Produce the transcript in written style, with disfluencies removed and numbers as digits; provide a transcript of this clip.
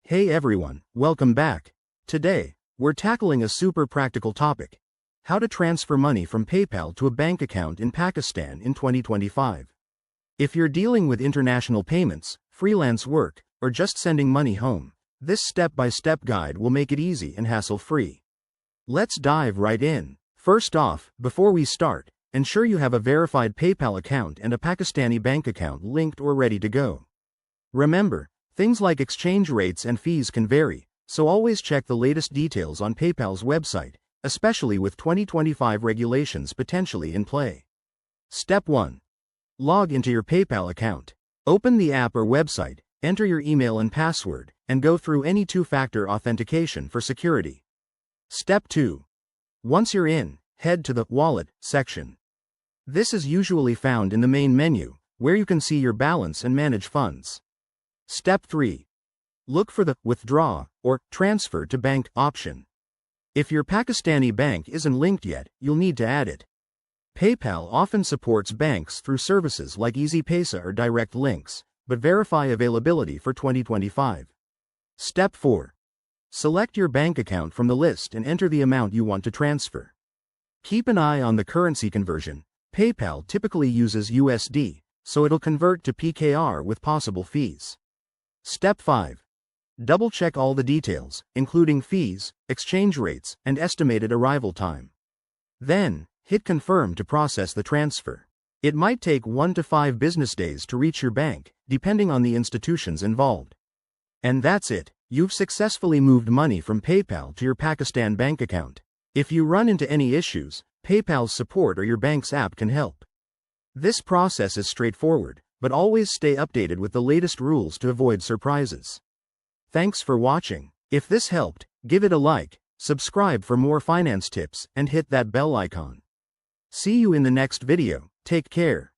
Hey everyone, welcome back. Today, we're tackling a super practical topic: how to transfer money from PayPal to a bank account in Pakistan in 2025. If you're dealing with international payments, freelance work, or just sending money home, this step-by-step guide will make it easy and hassle-free. Let's dive right in. First off, before we start, ensure you have a verified PayPal account and a Pakistani bank account linked or ready to go. Remember, things like exchange rates and fees can vary, so always check the latest details on PayPal's website, especially with 2025 regulations potentially in play. Step 1. Log into your PayPal account. Open the app or website, enter your email and password, and go through any two-factor authentication for security. Step 2. Once you're in, head to the Wallet section. This is usually found in the main menu, where you can see your balance and manage funds. Step 3. Look for the Withdraw or Transfer to Bank option. If your Pakistani bank isn't linked yet, you'll need to add it. PayPal often supports banks through services like EasyPaysa or Direct Links, but verify availability for 2025. Step 4. Select your bank account from the list and enter the amount you want to transfer. Keep an eye on the currency conversion. PayPal typically uses USD, so it'll convert to PKR with possible fees. Step 5. Double-check all the details, including fees, exchange rates, and estimated arrival time. Then, hit Confirm to process the transfer. It might take 1 to 5 business days to reach your bank, depending on the institutions involved. And that's it. You've successfully moved money from PayPal to your Pakistan bank account. If you run into any issues, PayPal's support or your bank's app can help. This process is straightforward, but always stay updated with the latest rules to avoid surprises. Thanks for watching. If this helped, give it a like, subscribe for more finance tips, and hit that bell icon. See you in the next video. Take care.